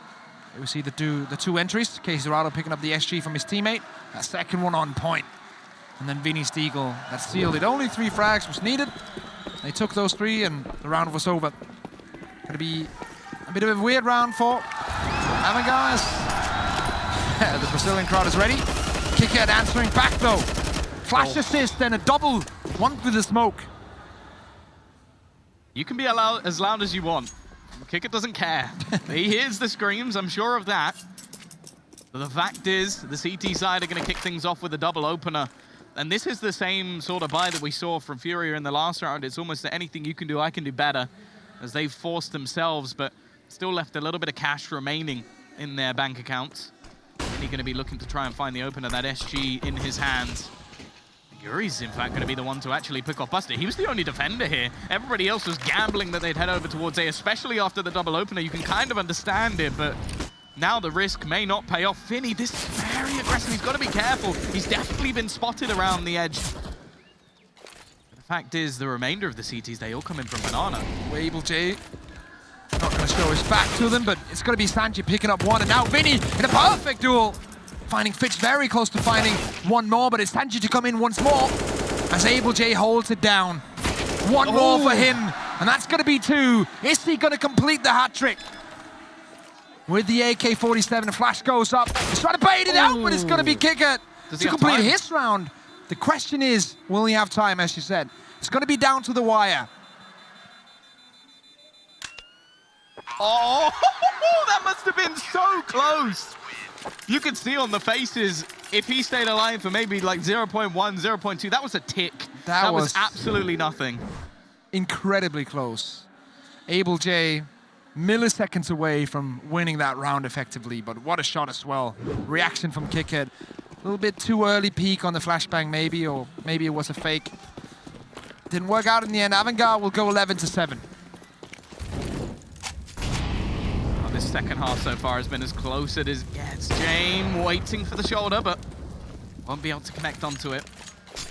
we see the two entries. Quesarado picking up the SG from his teammate. That second one on point. And then Vinny Stiegel, that sealed it. Only 3 frags was needed. They took those 3 and the round was over. Gonna be a bit of a weird round for Avangar. The Brazilian crowd is ready. Kickhead answering back though. Flash assist and a double. One with the smoke. You can be as loud as you want. Kicker doesn't care. He hears the screams, I'm sure of that. But the fact is, the CT side are going to kick things off with a double opener. And this is the same sort of buy that we saw from Furia in the last round. It's almost that anything you can do, I can do better, as they've forced themselves, but still left a little bit of cash remaining in their bank accounts. And he's going to be looking to try and find the opener, that SG in his hands. Yuri's, in fact, going to be the one to actually pick off Buster. He was the only defender here. Everybody else was gambling that they'd head over towards A, especially after the double opener. You can kind of understand it, but now the risk may not pay off. Vinny, this is very aggressive. He's got to be careful. He's definitely been spotted around the edge. The fact is, the remainder of the CTs, they all come in from Banana. AbleJ not going to show his back to them, but it's going to be Sanji picking up one, and now Vinny in a perfect duel. Finding Fitch very close to finding one more, but it's Sanji to come in once more as AbleJ holds it down. One more for him, and that's going to be 2. Is he going to complete the hat trick? With the AK-47, the flash goes up. He's trying to bait it out, but it's going to be Kicker to complete his round. The question is, will he have time, as you said? It's going to be down to the wire. Oh, that must have been so close. You could see on the faces, if he stayed alive for maybe like 0.1, 0.2, that was a tick. That was absolutely nothing. Incredibly close. AbleJ, milliseconds away from winning that round effectively, but what a shot as well. Reaction from Kickhead. A little bit too early peak on the flashbang maybe, or maybe it was a fake. Didn't work out in the end. Avangar will go 11-7. This second half so far has been as close as it gets. Jame waiting for the shoulder, but won't be able to connect onto it.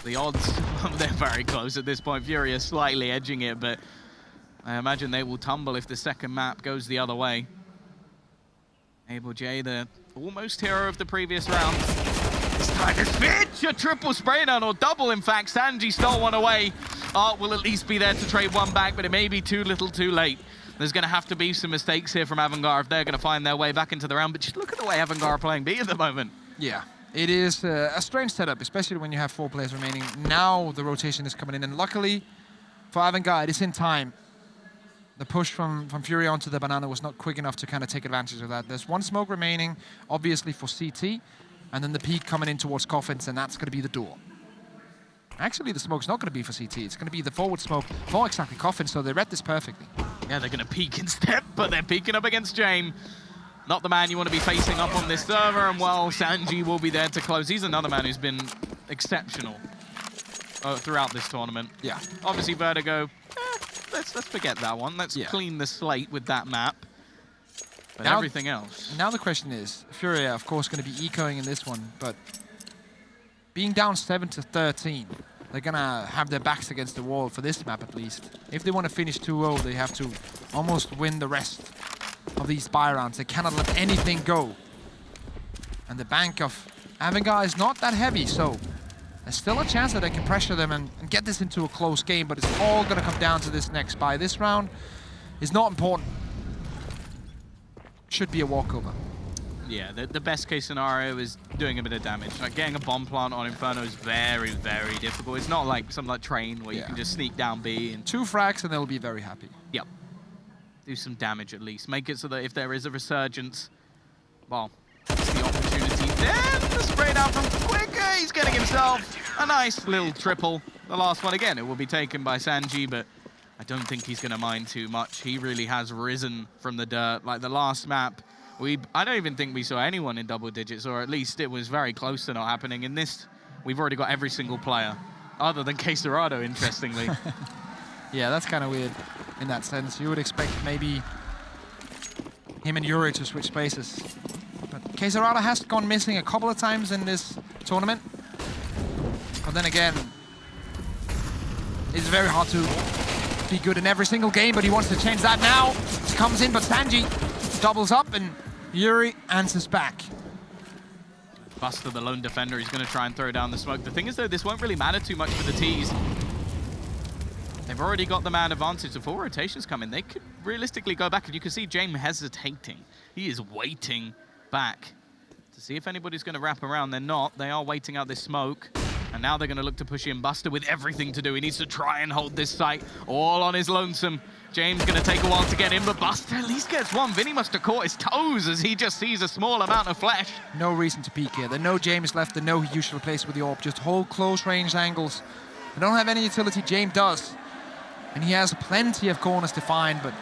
The odds, they're very close at this point. Furia slightly edging it, but I imagine they will tumble if the second map goes the other way. AbleJ, the almost hero of the previous round. This time it's Fitch, a triple spray down, or double in fact. Sanji stole one away. Art will at least be there to trade one back, but it may be too little too late. There's going to have to be some mistakes here from Avangar if they're going to find their way back into the round. But just look at the way Avangar are playing B at the moment. Yeah, it is a strange setup, especially when you have 4 players remaining. Now the rotation is coming in, and luckily for Avangar, it is in time. the push from Furia onto the banana was not quick enough to kind of take advantage of that. There's one smoke remaining, obviously for CT, and then the peak coming in towards Coffins, and that's going to be the door. Actually, the smoke's not going to be for CT. It's going to be the forward smoke for exactly Coffins, so they read this perfectly. Yeah, they're going to peek instead, but they're peeking up against James. Not the man you want to be facing up on this server, and well, Sanji will be there to close. He's another man who's been exceptional throughout this tournament. Yeah. Obviously, Vertigo, let's forget that one. Let's clean the slate with that map. But now, everything else. Now the question is, Furia, of course, going to be ecoing in this one, but being down 7-13, they're going to have their backs against the wall for this map at least. If they want to finish 2-0, they have to almost win the rest of these spy rounds. They cannot let anything go. And the bank of Avangar is not that heavy, so there's still a chance that they can pressure them and get this into a close game, but it's all going to come down to this next spy. This round is not important. Should be a walkover. Yeah, the best case scenario is doing a bit of damage. Like getting a bomb plant on Inferno is very, very difficult. It's not like something like Train where you can just sneak down B. And 2 frags and they'll be very happy. Yep. Do some damage at least. Make it so that if there is a resurgence, well, it's the opportunity. Then the spray down from Quicker. He's getting himself a nice little triple. The last one again, it will be taken by Sanji, but I don't think he's going to mind too much. He really has risen from the dirt. Like the last map, I don't even think we saw anyone in double digits, or at least it was very close to not happening. In this, we've already got every single player, other than Queserado, interestingly. Yeah, that's kind of weird in that sense. You would expect maybe him and Yuri to switch places. But Queserado has gone missing a couple of times in this tournament. But then again, it's very hard to be good in every single game, but he wants to change that now. He comes in, but Sanji doubles up and Yuri answers back. Buster, the lone defender, he's going to try and throw down the smoke. The thing is, though, this won't really matter too much for the T's. They've already got the man advantage. The 4 rotations coming. They could realistically go back, and you can see James hesitating. He is waiting back to see if anybody's going to wrap around. They're not. They are waiting out this smoke. And now they're going to look to push in. Buster with everything to do. He needs to try and hold this site all on his lonesome. James going to take a while to get in, but Buster at least gets one. Vinny must have caught his toes as he just sees a small amount of flesh. No reason to peek here. They know James left. They know he usually plays with the AWP. Just hold close range angles. They don't have any utility. James does. And he has plenty of corners to find, but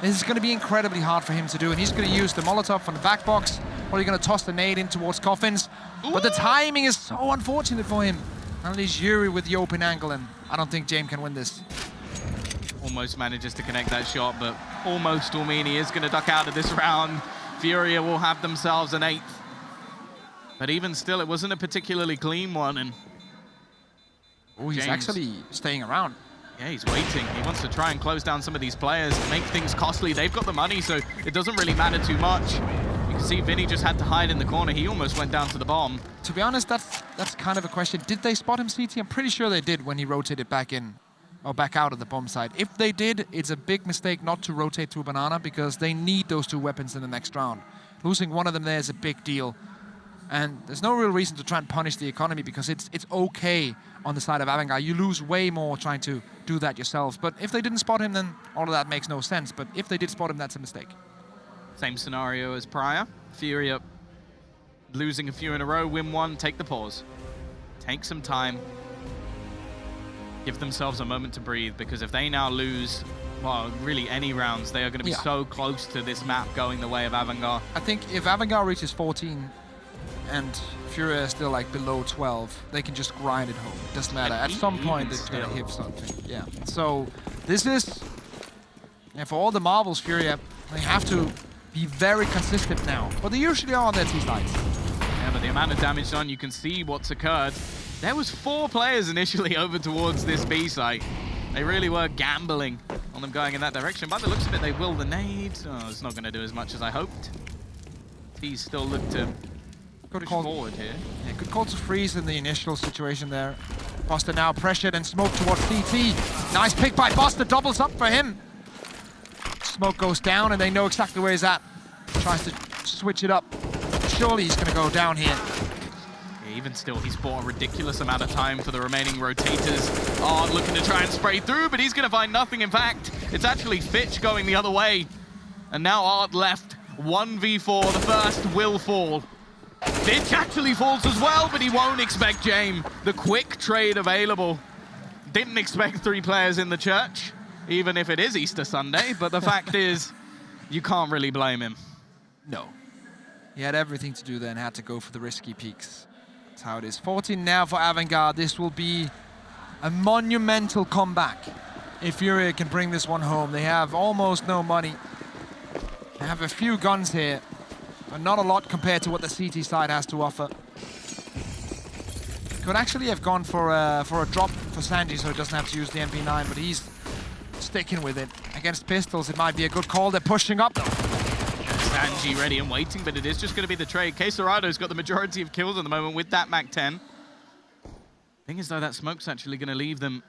this is going to be incredibly hard for him to do. And he's going to use the Molotov from the back box. Or he's going to toss the nade in towards Coffins. Ooh. But the timing is so unfortunate for him. At least Yuri with the open angle, and I don't think James can win this. Almost manages to connect that shot, but almost will mean he is going to duck out of this round. Furia will have themselves an 8th. But even still, it wasn't a particularly clean one. And oh, he's actually staying around. Yeah, he's waiting. He wants to try and close down some of these players, make things costly. They've got the money, so it doesn't really matter too much. You can see Vinny just had to hide in the corner. He almost went down to the bomb. To be honest, that's kind of a question. Did they spot him, CT? I'm pretty sure they did when he rotated back in, or back out of the bomb side. If they did, it's a big mistake not to rotate to a banana because they need those 2 weapons in the next round. Losing one of them there is a big deal. And there's no real reason to try and punish the economy because it's okay on the side of Avangar. You lose way more trying to do that yourselves. But if they didn't spot him, then all of that makes no sense. But if they did spot him, that's a mistake. Same scenario as prior. Furia losing a few in a row, win 1, take the pause. Take some time. Give themselves a moment to breathe, because if they now lose, well, really any rounds, they are going to be so close to this map going the way of Avangar. I think if Avangar reaches 14 and Furia is still like below 12, they can just grind it home. It doesn't matter. At some point, it's going to hit something. Yeah. So this is, and for all the marbles, Furia, they have to be very consistent now. But they usually are on their T sides. Yeah, but the amount of damage done, you can see what's occurred. There was 4 players initially over towards this B site. They really were gambling on them going in that direction. By the looks of it, they will the nade. Oh, it's not going to do as much as I hoped. He's still looked to push forward here. Yeah, good call to freeze in the initial situation there. Buster now pressured and smoke towards CT. Nice pick by Buster, doubles up for him. Smoke goes down and they know exactly where he's at. Tries to switch it up. Surely he's going to go down here. Even still, he's bought a ridiculous amount of time for the remaining rotators. Art looking to try and spray through, but he's going to find nothing. In fact, it's actually Fitch going the other way. And now Art left 1v4. The first will fall. Fitch actually falls as well, but he won't expect James. The quick trade available. Didn't expect 3 players in the church, even if it is Easter Sunday. But the fact is, you can't really blame him. No. He had everything to do there and had to go for the risky peaks. That's how it is. 14 now for Avangar. This will be a monumental comeback if Furia can bring this one home. They have almost no money. They have a few guns here, but not a lot compared to what the CT side has to offer. Could actually have gone for a drop for Sanji so he doesn't have to use the MP9, but he's sticking with it. Against pistols, it might be a good call. They're pushing up. Sanji ready and waiting, but it is just going to be the trade. Quesarado's got the majority of kills at the moment with that MAC-10. Thing is, though, that smoke's actually going to leave them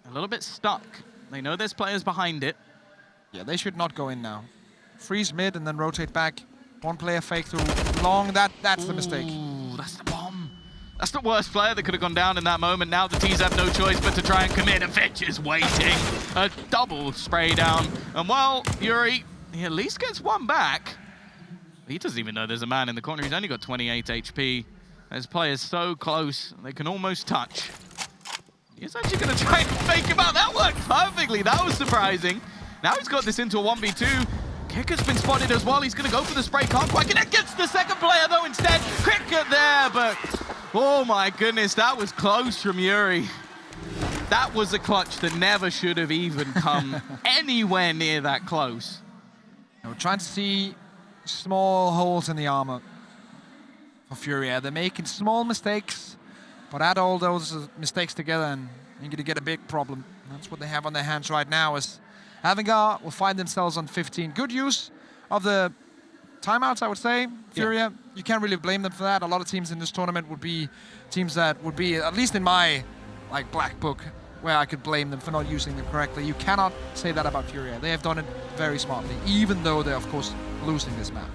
a little bit stuck. They know there's players behind it. Yeah, they should not go in now. Freeze mid and then rotate back. One player fake through long. That's the mistake. Ooh, that's the bomb. That's the worst player that could have gone down in that moment. Now the T's have no choice but to try and commit. And Fitch is waiting. A double spray down. And, well, Yuri, he at least gets one back. He doesn't even know there's a man in the corner. He's only got 28 HP. This player's so close, they can almost touch. He's actually going to try and fake him out. That worked perfectly. That was surprising. Now he's got this into a 1v2. Kicker's been spotted as well. He's going to go for the spray. Can't quite connect. Gets the second player, though, instead. Cricket there, but oh, my goodness. That was close from Yuri. That was a clutch that never should have even come anywhere near that close. We're trying to see small holes in the armor for Furia. They're making small mistakes, but add all those mistakes together and you're going to get a big problem. That's what they have on their hands right now, as Avangar will find themselves on 15. Good use of the timeouts, I would say. Furia, you can't really blame them for that. A lot of teams in this tournament would be teams that would be, at least in my black book, where I could blame them for not using them correctly. You cannot say that about Furia. They have done it very smartly, even though they're, of course, losing this map.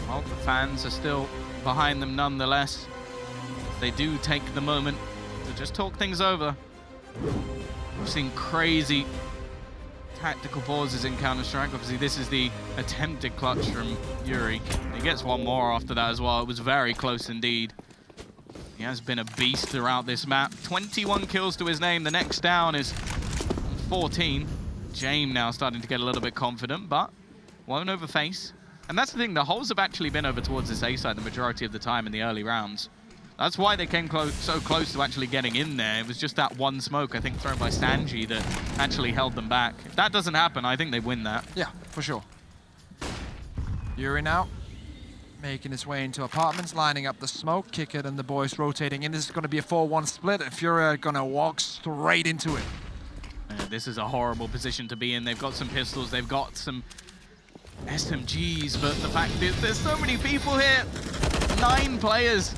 Well, the fans are still behind them nonetheless. They do take the moment to just talk things over. We've seen crazy tactical pauses in Counter-Strike. Obviously, this is the attempted clutch from Yuri. He gets one more after that as well. It was very close indeed. He has been a beast throughout this map. 21 kills to his name. The next down is 14. James now starting to get a little bit confident, but won't overface. And that's the thing, the holes have actually been over towards this A side the majority of the time in the early rounds. That's why they came so close to actually getting in there. It was just that one smoke, I think, thrown by Sanji that actually held them back. If that doesn't happen, I think they win that. Yeah, for sure. Yuri now making his way into apartments, lining up the smoke, Kick It and the boys rotating in. This is going to be a 4-1 split, and Furia are going to walk straight into it. This is a horrible position to be in. They've got some pistols, they've got some SMGs, but the fact is there's so many people here. 9 players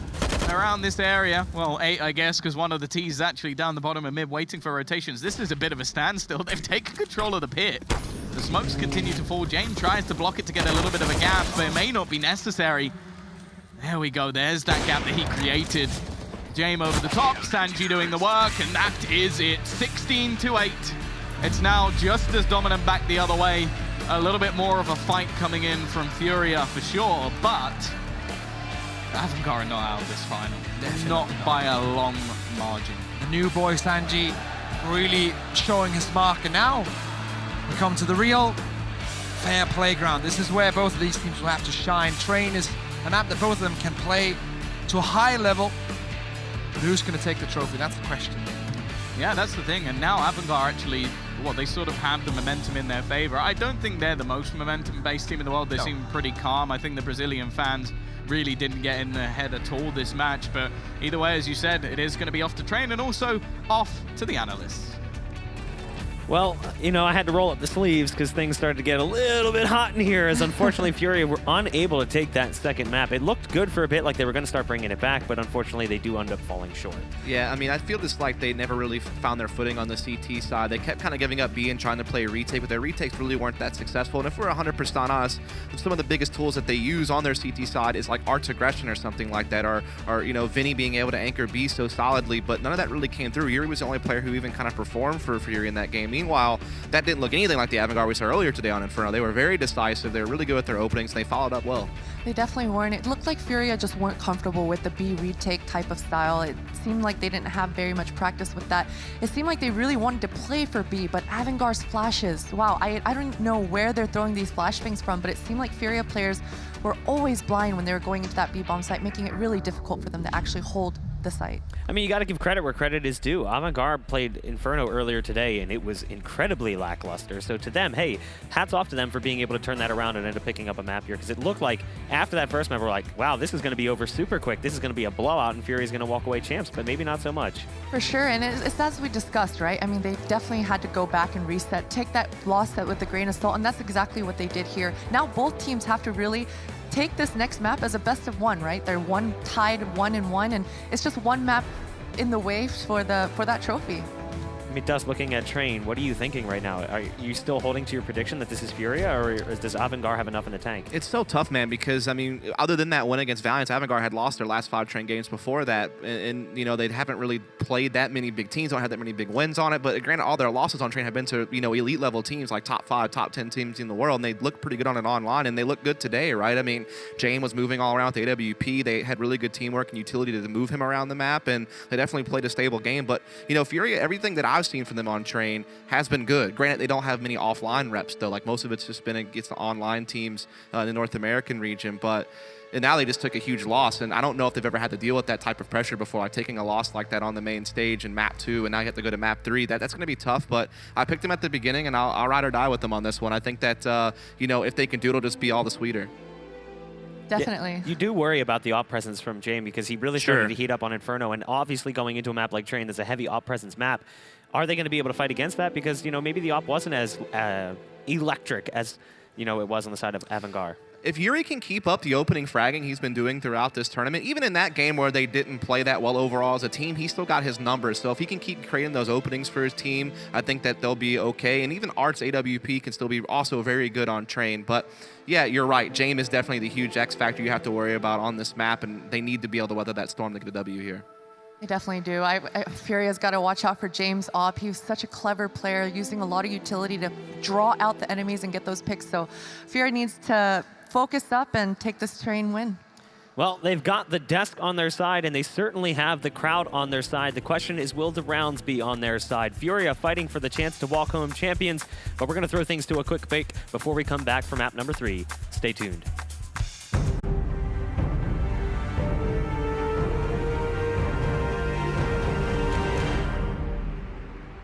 around this area. Well, 8, I guess, because one of the T's is actually down the bottom of mid waiting for rotations. This is a bit of a standstill. They've taken control of the pit. The smokes continue to fall. James tries to block it to get a little bit of a gap, but it may not be necessary. There we go. There's that gap that he created. James over the top, Sanji doing the work, and that is it. 16-8. It's now just as dominant back the other way. A little bit more of a fight coming in from Furia for sure, but Avangar are not out of this final. Definitely not by a long margin. The new boy Sanji really showing his mark, and now we come to the real fair playground. This is where both of these teams will have to shine. Train is a map that both of them can play to a high level, but who's going to take the trophy? That's the question. Yeah, that's the thing, and now Avangar actually, they sort of have the momentum in their favor. I don't think they're the most momentum-based team in the world. They seem pretty calm. I think the Brazilian fans really didn't get in their head at all this match, but either way, as you said, it is going to be off to Train and also off to the analysts. Well, you know, I had to roll up the sleeves because things started to get a little bit hot in here as unfortunately Furia were unable to take that second map. It looked good for a bit, like they were going to start bringing it back, but unfortunately they do end up falling short. Yeah, I mean, I feel just like they never really found their footing on the CT side. They kept kind of giving up B and trying to play a retake, but their retakes really weren't that successful. And if we're 100% honest, some of the biggest tools that they use on their CT side is like Art's aggression or something like that, or you know, Vinny being able to anchor B so solidly, but none of that really came through. Yuri was the only player who even kind of performed for Furia in that game. Meanwhile, that didn't look anything like the Avangar we saw earlier today on Inferno. They were very decisive. They were really good with their openings, and they followed up well. They definitely weren't. It looked like Furia just weren't comfortable with the B retake type of style. It seemed like they didn't have very much practice with that. It seemed like they really wanted to play for B, but Avangar's flashes, wow, I don't know where they're throwing these flash bangs from, but it seemed like Furia players were always blind when they were going into that B-bomb site, making it really difficult for them to actually hold the site. I mean, you got to give credit where credit is due. Avangar played Inferno earlier today, and it was incredibly lackluster. So to them, hey, hats off to them for being able to turn that around and end up picking up a map here, because it looked like after that first map, we're like, wow, this is going to be over super quick. This is going to be a blowout, and Fury's going to walk away champs, but maybe not so much. For sure, and it's as we discussed, right? I mean, they definitely had to go back and reset, take that loss set with a grain of salt, and that's exactly what they did here. Now both teams have to really take this next map as a best of one, right? They're tied 1-1, and it's just one map in the way for that trophy. I mean, Dust, looking at Train, what are you thinking right now? Are you still holding to your prediction that this is Furia, or does Avangar have enough in the tank? It's so tough, man, because, I mean, other than that win against Valiant, Avangar had lost their last 5 Train games before that, and you know, they haven't really played that many big teams, don't have that many big wins on it, but granted, all their losses on Train have been to, you know, elite-level teams, like top 5, top 10 teams in the world, and they look pretty good on it online, and they look good today, right? I mean, Jane was moving all around with the AWP, they had really good teamwork and utility to move him around the map, and they definitely played a stable game, but, you know, Furia, everything that I've seen from them on Train has been good. Granted, they don't have many offline reps, though. Like, most of it's just been against the online teams in the North American region, but and now they just took a huge loss, and I don't know if they've ever had to deal with that type of pressure before, like taking a loss like that on the main stage in map 2, and now you have to go to map 3. That's going to be tough, but I picked them at the beginning, and I'll ride or die with them on this one. I think that, you know, if they can do it, it'll just be all the sweeter. Definitely. Yeah, you do worry about the op presence from Jane, because he really started to heat up on Inferno, and obviously going into a map like Train that's a heavy op presence map, are they going to be able to fight against that? Because, you know, maybe the op wasn't as electric as, you know, it was on the side of Avangar. If Yuri can keep up the opening fragging he's been doing throughout this tournament, even in that game where they didn't play that well overall as a team, he still got his numbers. So if he can keep creating those openings for his team, I think that they'll be okay. And even Art's AWP can still be also very good on Train. But yeah, you're right. Jame is definitely the huge X factor you have to worry about on this map, and they need to be able to weather that storm to get a W here. They definitely do. Furia's got to watch out for James Opp. He was such a clever player, using a lot of utility to draw out the enemies and get those picks. So Furia needs to focus up and take this Train win. Well, they've got the desk on their side, and they certainly have the crowd on their side. The question is, will the rounds be on their side? Furia fighting for the chance to walk home champions, but we're going to throw things to a quick break before we come back for map number 3. Stay tuned.